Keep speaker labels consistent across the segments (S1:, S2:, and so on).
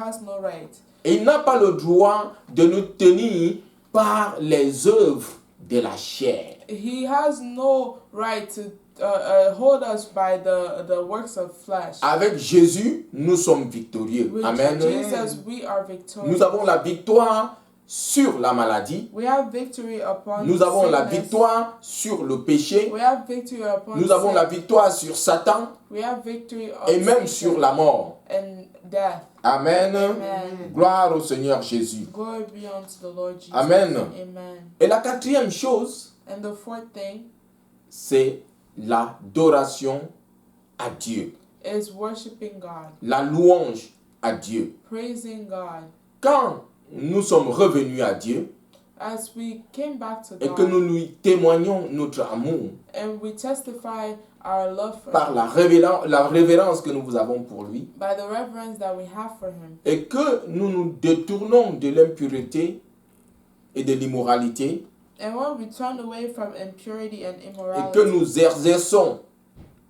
S1: has no right.
S2: Et il n'a pas le droit de nous tenir par les œuvres de la chair.
S1: He has no right to hold us by the works of flesh.
S2: Avec Jésus, nous sommes victorieux.
S1: With
S2: Amen.
S1: Jesus, we are victorious.
S2: Nous avons la victoire sur la maladie.
S1: We have victory upon
S2: Nous avons la
S1: sickness.
S2: victoire sur le péché.
S1: We have victory upon
S2: Nous avons
S1: sin.
S2: la victoire sur Satan
S1: We have victory
S2: et
S1: on
S2: même
S1: Satan
S2: sur la mort.
S1: and death.
S2: Amen.
S1: Amen.
S2: Gloire au Seigneur Jésus.
S1: Glory be unto the Lord Jesus.
S2: Amen.
S1: Amen.
S2: Et la quatrième chose,
S1: And the fourth thing
S2: c'est l'adoration à Dieu.
S1: is worshiping God,
S2: La louange à Dieu.
S1: praising God.
S2: Quand nous sommes revenus à Dieu
S1: As we came back to
S2: et que
S1: God
S2: nous lui témoignons notre amour
S1: and we testify our love for
S2: par
S1: Him
S2: la révérence que nous avons pour lui
S1: by the reverence that we have for Him,
S2: et que nous nous détournons de l'impureté et de l'immoralité
S1: and when we turn away from impurity and
S2: et
S1: immorality
S2: que nous exerçons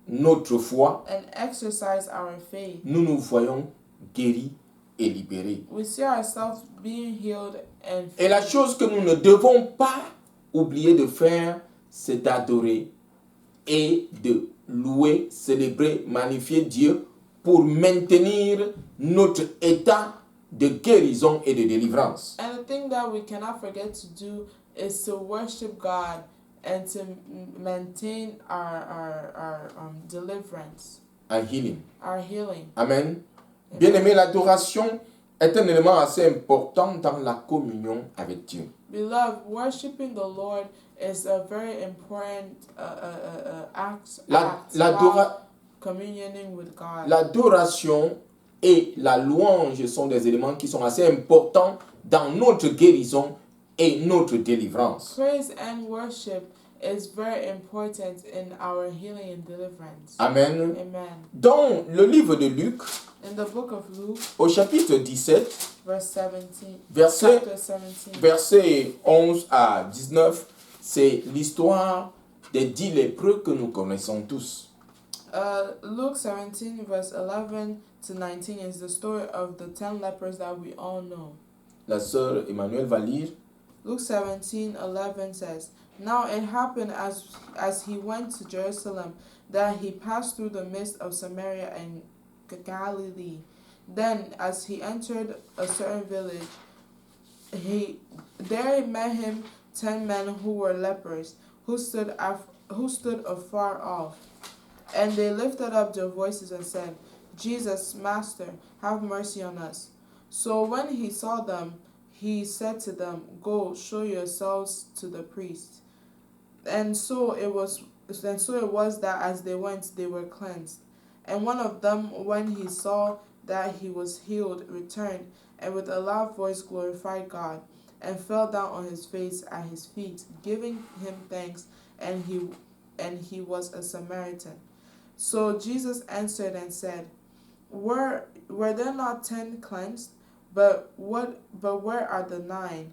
S2: notre foi,
S1: and exercise our faith,
S2: nous nous voyons guéris et libérés.
S1: we see ourselves being healed and
S2: Et la chose que nous ne devons pas oublier de faire, c'est d'adorer et de louer, célébrer, magnifier Dieu pour maintenir notre état de guérison et de délivrance.
S1: And the thing that we cannot forget to do is to worship God and to maintain our deliverance,
S2: Un healing.
S1: our healing.
S2: Amen. Bien-aimé, l'adoration est un élément assez important dans la communion avec Dieu.
S1: Beloved, worshiping the Lord is a very important act
S2: L'adora-
S1: communioning with God.
S2: L'adoration et la louange sont des éléments qui sont assez importants dans notre guérison et notre délivrance.
S1: Praise and worship is very important in our healing and deliverance.
S2: Amen.
S1: Amen.
S2: Dans le livre de Luc,
S1: In the book of Luke,
S2: au chapitre 17,
S1: verse 17,
S2: verset
S1: chapter 17,
S2: versets 11 à 19, c'est l'histoire des 10 lépreux que nous connaissons tous.
S1: Luke 17, verse 11 to 19 is the story of the 10 lepers that we all know.
S2: La sœur Emmanuel va lire.
S1: Luke 17:11 says, "Now it happened as he went to Jerusalem that he passed through the midst of Samaria and Galilee. Then as he entered a certain village, there met him 10 men who were lepers, who stood afar off. And they lifted up their voices and said, 'Jesus, Master, have mercy on us.' So when he saw them, he said to them, 'Go, show yourselves to the priest.' And so it was that as they went, they were cleansed. And one of them, when he saw that he was healed, returned, and with a loud voice glorified God, and fell down on his face at his feet, giving him thanks. And he was a Samaritan. So Jesus answered and said, Were there not 10 cleansed? But where are the 9?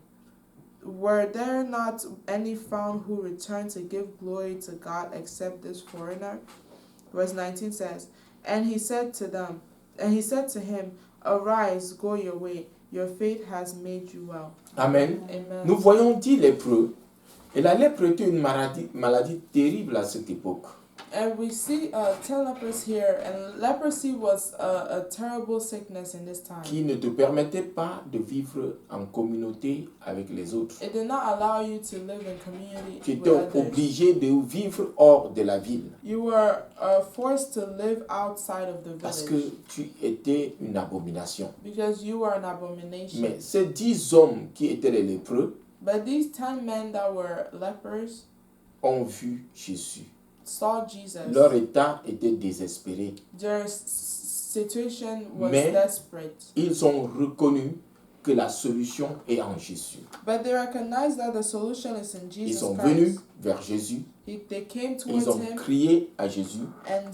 S1: Were there not any found who returned to give glory to God except this foreigner?" Verse 19 says, And he said to him, "Arise, go your way. Your faith has made you well."
S2: Amen.
S1: Amen.
S2: Nous voyons 10 lépreux. Et la lèpre était une maladie terrible à cette époque.
S1: And we see 10 lepers here, and leprosy was a terrible sickness in this time.
S2: Qui ne te permettait pas de vivre en communauté avec les autres.
S1: It did not allow you to live in community
S2: Tu
S1: with
S2: étais
S1: others.
S2: obligé de vivre hors de la ville.
S1: You were forced to live outside of the
S2: Parce
S1: village
S2: que tu étais une abomination.
S1: because you were an abomination.
S2: Mais ces 10 hommes qui étaient les lépreux
S1: But these 10 men that were lepers
S2: ont vu Jésus.
S1: saw Jesus.
S2: Leur état était désespéré.
S1: Their situation was
S2: Mais
S1: desperate.
S2: ils ont reconnu que la solution est en Jésus.
S1: But they recognized that the solution is in Jesus
S2: Ils sont
S1: Christ.
S2: venus vers Jésus.
S1: They came
S2: Ils
S1: towards
S2: ont
S1: him
S2: crié à Jésus.
S1: and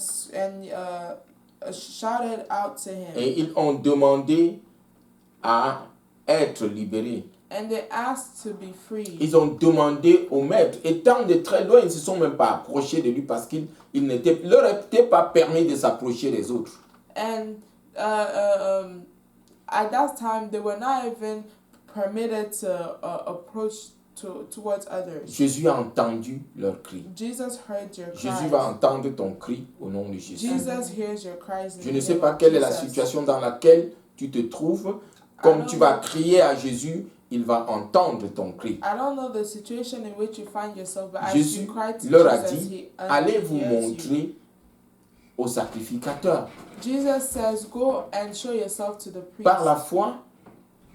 S1: shouted out to him.
S2: Et ils ont demandé à être libérés.
S1: And they asked to be free.
S2: Ils ont demandé au maître. Étant de très loin, ils ne se sont même pas approchés de lui parce qu'il leur n'était pas permis de s'approcher des autres.
S1: And at that time, they were not even permitted to approach towards others.
S2: Jésus a entendu leur cri.
S1: Jesus heard your
S2: Jésus va
S1: cries.
S2: entendre ton cri au nom de Jésus.
S1: Jesus hears your cries. In
S2: Je
S1: the
S2: ne sais
S1: name
S2: pas
S1: of
S2: quelle est la
S1: Jesus.
S2: situation dans laquelle tu te trouves. Comme tu vas crier à Jésus, il va entendre ton cri.
S1: I don't know the situation in which you find yourself, but as
S2: Jésus
S1: you cry to
S2: leur a
S1: Jesus,
S2: dit,
S1: he
S2: allez vous
S1: hears you.
S2: montrer au sacrificateur.
S1: Jesus says, go and show yourself to the priest.
S2: Par la foi,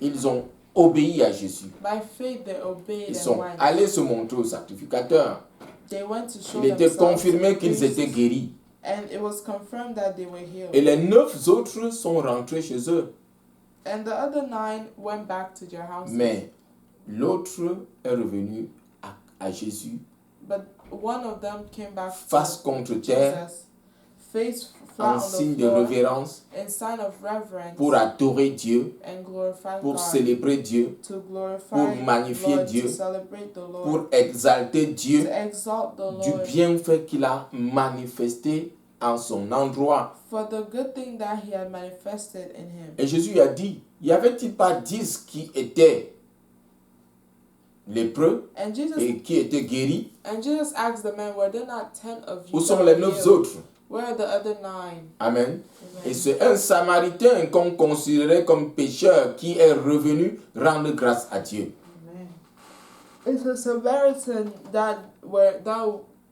S2: ils ont obéi à Jésus.
S1: By faith, they obeyed
S2: Ils
S1: and
S2: sont
S1: went.
S2: allés se montrer au sacrificateur.
S1: They went to show
S2: Il était
S1: themselves
S2: confirmé
S1: to the
S2: qu'ils
S1: priest,
S2: étaient guéris.
S1: and it was confirmed that they were healed.
S2: Et les 9 autres sont rentrés chez eux.
S1: And the other 9 went back to their houses.
S2: Mais l'autre est revenu à Jésus
S1: But one of them came back
S2: face
S1: to
S2: contre terre,
S1: Jesus, face flat
S2: en
S1: on the
S2: signe de
S1: floor,
S2: révérence,
S1: in sign of reverence,
S2: pour adorer Dieu,
S1: and glorify
S2: pour
S1: God,
S2: célébrer Dieu,
S1: to glorify
S2: pour magnifier
S1: Lord,
S2: Dieu,
S1: to celebrate the Lord,
S2: pour exalter Dieu
S1: to exalt the
S2: du
S1: Lord,
S2: bienfait qu'il a manifesté en son endroit.
S1: for the good thing that he had manifested in him.
S2: Et Jésus a dit, y avait-il pas 10 qui étaient lépreux
S1: And Jesus
S2: et qui étaient guéris?
S1: asked the man, were there not 10 of you?
S2: Où sont
S1: that
S2: les
S1: were
S2: 9
S1: healed?
S2: autres?
S1: Where are the other 9?
S2: Amen.
S1: Amen.
S2: Et c'est un Samaritain qu'on considérait comme pécheur qui est revenu rendre grâce à Dieu.
S1: Amen. It's a Samaritan that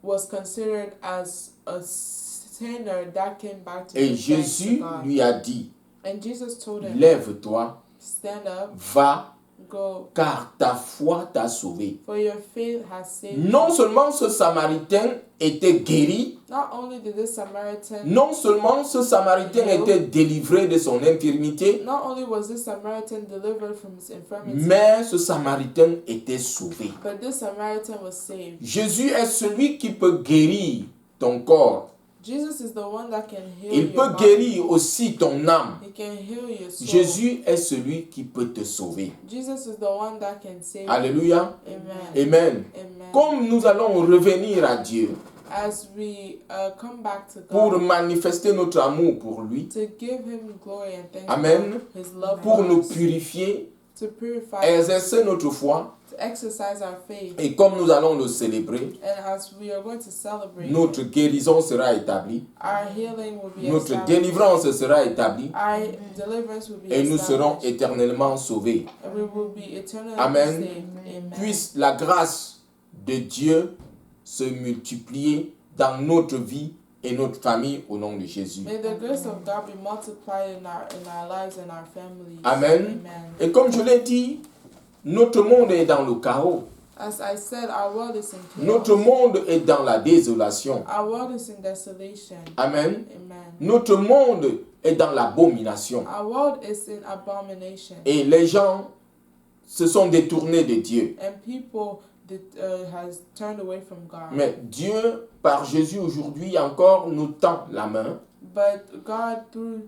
S1: was considered as a sinner that came back to
S2: Et
S1: give thanks to
S2: Jésus
S1: God.
S2: lui a dit,
S1: And Jesus told him,
S2: lève-toi,
S1: stand up,
S2: va,
S1: go,
S2: car ta foi t'a sauvé.
S1: for your faith has saved you.
S2: Non seulement ce Samaritain était guéri,
S1: Not only did this Samaritan,
S2: non seulement ce Samaritain était délivré de son infirmité,
S1: not only was this Samaritan delivered from his infirmity,
S2: mais ce Samaritain était sauvé.
S1: but this Samaritan was saved.
S2: Jésus est celui qui peut guérir ton corps.
S1: Jesus is the one that can heal
S2: Il
S1: your
S2: peut
S1: body.
S2: guérir aussi ton âme.
S1: He can heal your soul.
S2: Jésus est celui qui peut te sauver.
S1: Jesus is the one that can save
S2: Alléluia.
S1: you. Amen.
S2: Amen.
S1: Amen.
S2: Comme nous allons revenir à Dieu
S1: As we come back to
S2: pour
S1: God,
S2: manifester notre amour pour lui,
S1: to give him glory and thanks
S2: Amen.
S1: for his love
S2: pour
S1: for
S2: nous
S1: us,
S2: purifier,
S1: to purify,
S2: exercer notre foi,
S1: to exercise our faith,
S2: et comme nous allons le célébrer,
S1: and as we are going to celebrate,
S2: notre guérison sera établie,
S1: our healing will be
S2: notre
S1: established,
S2: délivrance sera établie,
S1: our deliverance will be
S2: et nous serons
S1: established,
S2: éternellement sauvés.
S1: and we will be eternally
S2: Amen.
S1: saved. Amen.
S2: Puisse la grâce de Dieu se multiplier dans notre vie et notre famille au nom de Jésus.
S1: May the grace of God be multiplied in our lives and our families.
S2: Amen.
S1: Amen.
S2: Et comme je l'ai dit, notre monde est dans le chaos.
S1: As I said, our world is in chaos.
S2: Notre monde est dans la désolation.
S1: Our world is in desolation.
S2: Amen.
S1: Amen.
S2: Notre monde est dans l'abomination.
S1: Our world is in abomination.
S2: Et les gens se sont détournés de Dieu.
S1: And people has turned away from God.
S2: Mais Dieu, par Jésus aujourd'hui encore, nous tend la main.
S1: But God, through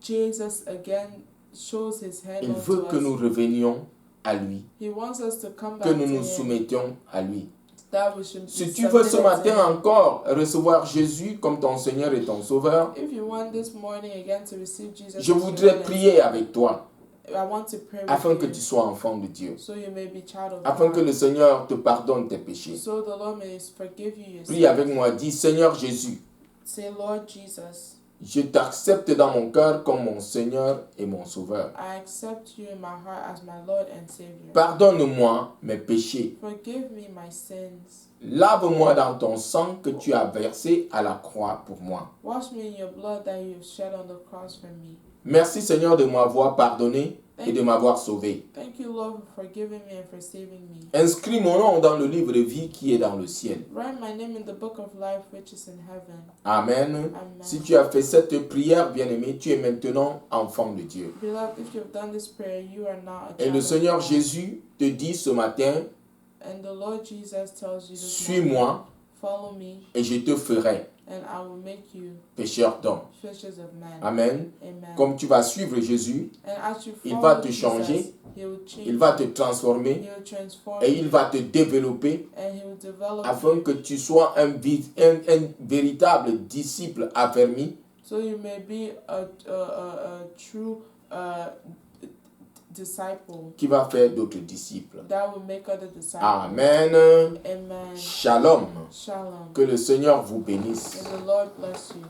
S1: Jesus again, shows his hand
S2: Il
S1: unto
S2: veut que
S1: us.
S2: nous revenions à lui,
S1: He wants us to come
S2: que
S1: back
S2: nous
S1: to
S2: nous
S1: him,
S2: soumettions à lui.
S1: that we should be
S2: Si tu veux ce
S1: submitted to
S2: matin
S1: him.
S2: encore recevoir Jésus comme ton Seigneur et ton Sauveur,
S1: If you want this morning again to receive Jesus,
S2: je
S1: as your
S2: voudrais
S1: Lord and
S2: prier avec toi
S1: I want to pray with
S2: afin que
S1: you,
S2: tu sois enfant de Dieu,
S1: so you may be child of
S2: afin
S1: God.
S2: que le Seigneur te pardonne tes péchés.
S1: So the Lord may forgive you your
S2: Prie
S1: sins.
S2: avec moi, dis Seigneur Jésus,
S1: Say, Lord Jesus,
S2: je t'accepte dans mon cœur comme mon Seigneur et mon Sauveur.
S1: I accept you in my heart as my Lord and Savior.
S2: Pardonne-moi mes péchés.
S1: Forgive me my sins.
S2: Lave-moi dans ton sang que tu as versé à la croix pour moi.
S1: Wash me in your blood that you have shed on the cross for me.
S2: Merci Seigneur de m'avoir pardonné et de m'avoir sauvé.
S1: Thank you, Lord, for forgiving me and for saving me.
S2: Inscris mon nom dans le livre de vie qui est dans le ciel.
S1: Write my name in the book of life which is in heaven.
S2: Amen.
S1: Amen.
S2: Si tu as fait cette prière, bien-aimé, tu es maintenant enfant de Dieu.
S1: Beloved, if you've done this prayer, you are now a
S2: Et
S1: child
S2: le
S1: of
S2: Seigneur
S1: God.
S2: Jésus te dit ce matin,
S1: And the Lord Jesus tells you this morning,
S2: suis-moi
S1: follow me,
S2: et je te ferai
S1: and I will make you
S2: pécheur d'hommes.
S1: fishers of men.
S2: Amen.
S1: Amen.
S2: Comme tu vas suivre Jésus,
S1: And as you
S2: il
S1: follow
S2: va te
S1: Jesus,
S2: changer,
S1: he will change
S2: il va te
S1: you,
S2: transformer
S1: he will transform
S2: et
S1: you,
S2: il va te développer
S1: and he will develop
S2: afin
S1: you,
S2: que tu sois un véritable disciple affermi
S1: so you may be a true disciple
S2: qui va faire d'autres disciples.
S1: that will make other disciples.
S2: Amen.
S1: Amen.
S2: Shalom.
S1: Shalom.
S2: Que le Seigneur vous bénisse.
S1: May the Lord bless you.